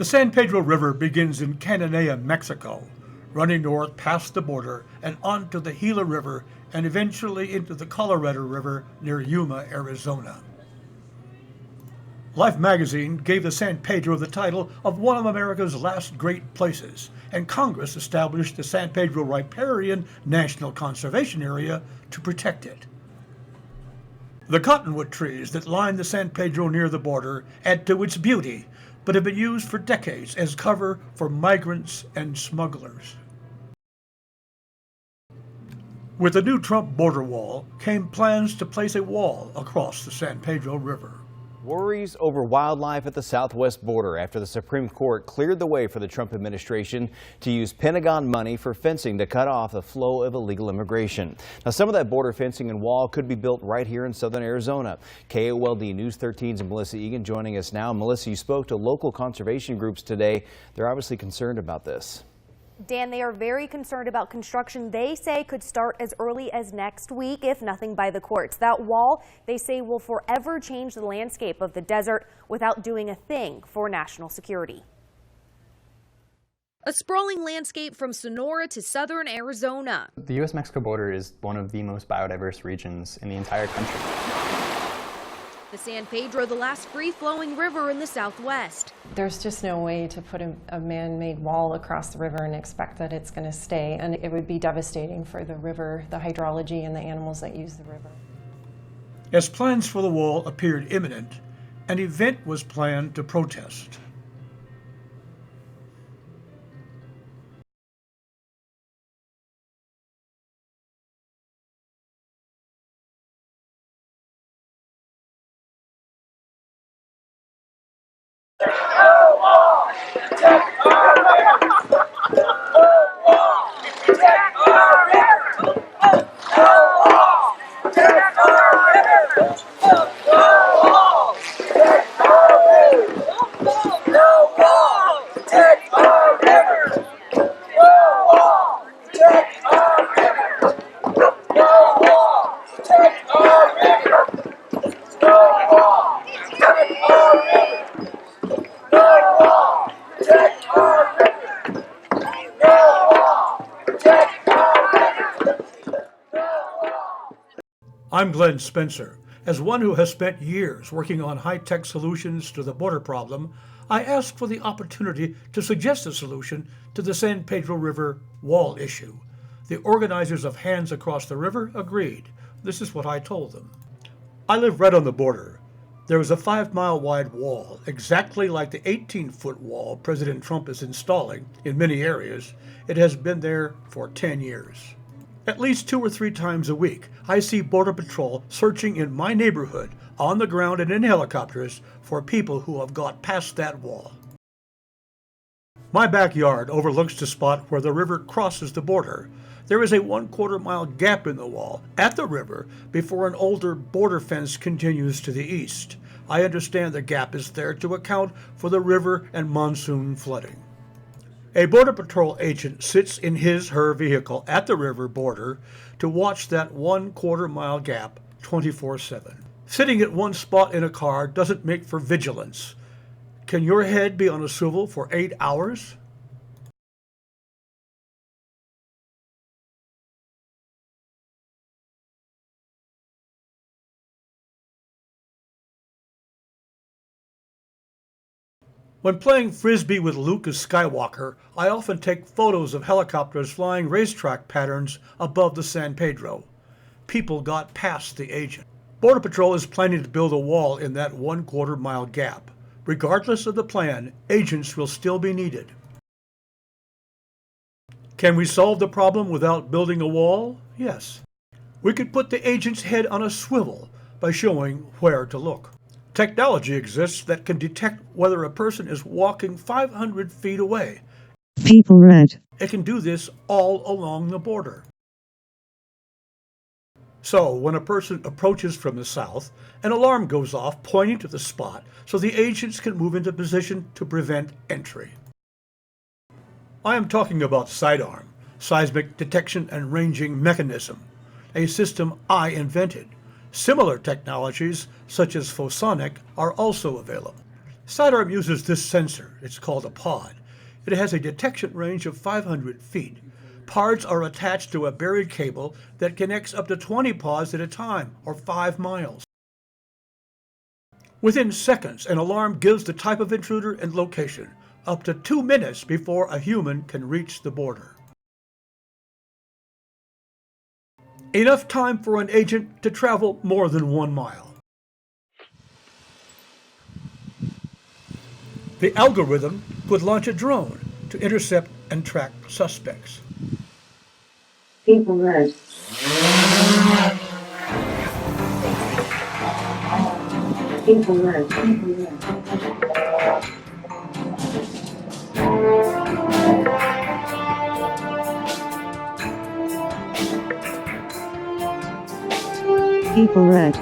The San Pedro River begins in Cananea, Mexico, running north past the border and onto the Gila River and eventually into the Colorado River near Yuma, Arizona. Life magazine gave the San Pedro the title of one of America's last great places, and Congress established the San Pedro Riparian National Conservation Area to protect it. The cottonwood trees that line the San Pedro near the border add to its beauty, but have been used for decades as cover for migrants and smugglers. With the new Trump border wall came plans to place a wall across the San Pedro River. Worries over wildlife at the southwest border after the Supreme Court cleared the way for the Trump administration to use Pentagon money for fencing to cut off the flow of illegal immigration. Now, some of that border fencing and wall could be built right here in southern Arizona. KOLD News 13's Melissa Egan joining us now. Melissa, you spoke to local conservation groups today. They're obviously concerned about this. Dan, they are very concerned about construction they say could start as early as next week, if nothing by the courts. That wall, they say, will forever change the landscape of the desert without doing a thing for national security. A sprawling landscape from Sonora to southern Arizona. The U.S.-Mexico border is one of the most biodiverse regions in the entire country. The San Pedro, the last free-flowing river in the southwest. There's just no way to put a man-made wall across the river and expect that it's going to stay, and it would be devastating for the river, the hydrology, and the animals that use the river. As plans for the wall appeared imminent, an event was planned to protest. I'm Glenn Spencer. As one who has spent years working on high-tech solutions to the border problem, I asked for the opportunity to suggest a solution to the San Pedro River wall issue. The organizers of Hands Across the River agreed. This is what I told them. I live right on the border. There is a 5-mile wide wall, exactly like the 18-foot wall President Trump is installing in many areas. It has been there for 10 years. At least 2 or 3 times a week, I see Border Patrol searching in my neighborhood, on the ground and in helicopters, for people who have got past that wall. My backyard overlooks the spot where the river crosses the border. There is a 1/4 mile gap in the wall at the river before an older border fence continues to the east. I understand the gap is there to account for the river and monsoon flooding. A Border Patrol agent sits in his/her vehicle at the river border to watch that 1/4 mile gap 24/7. Sitting at one spot in a car doesn't make for vigilance. Can your head be on a swivel for 8 hours? When playing Frisbee with Luke as Skywalker, I often take photos of helicopters flying racetrack patterns above the San Pedro. People got past the agent. Border Patrol is planning to build a wall in that 1/4 mile gap. Regardless of the plan, agents will still be needed. Can we solve the problem without building a wall? Yes. We could put the agent's head on a swivel by showing where to look. Technology exists that can detect whether a person is walking 500 feet away. People read. It can do this all along the border. So, when a person approaches from the south, an alarm goes off pointing to the spot so the agents can move into position to prevent entry. I am talking about SEIDARM, Seismic Detection and Ranging Mechanism, a system I invented. Similar technologies, such as photonic, are also available. SEIDARM uses this sensor. It's called a pod. It has a detection range of 500 feet. Pods are attached to a buried cable that connects up to 20 pods at a time, or 5 miles. Within seconds, an alarm gives the type of intruder and location, up to 2 minutes before a human can reach the border. Enough time for an agent to travel more than 1 mile. The algorithm could launch a drone to intercept and track suspects. People red. People red. People red. People red.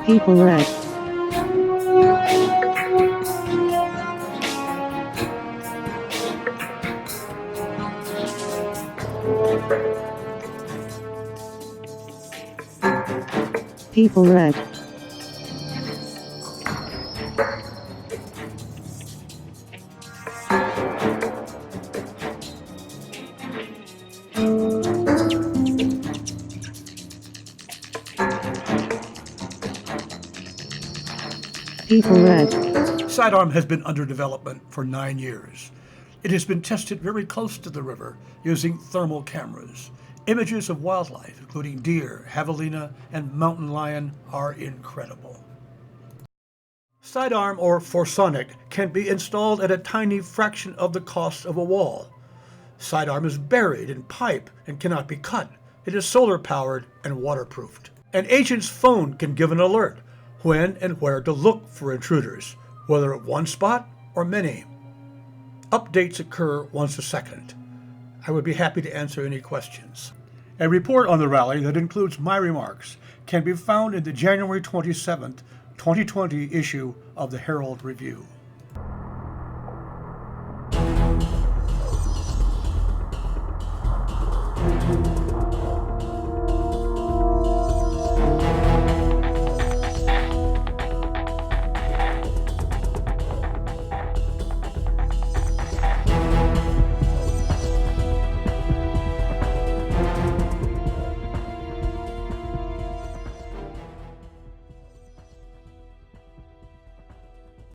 People red. People red. People red. SEIDARM has been under development for 9 years. It has been tested very close to the river using thermal cameras. Images of wildlife, including deer, javelina, and mountain lion, are incredible. SEIDARM, or Forsonic, can be installed at a tiny fraction of the cost of a wall. SEIDARM is buried in pipe and cannot be cut. It is solar-powered and waterproofed. An agent's phone can give an alert when and where to look for intruders, whether at one spot or many. Updates occur once a second. I would be happy to answer any questions. A report on the rally that includes my remarks can be found in the January 27, 2020 issue of the Herald Review.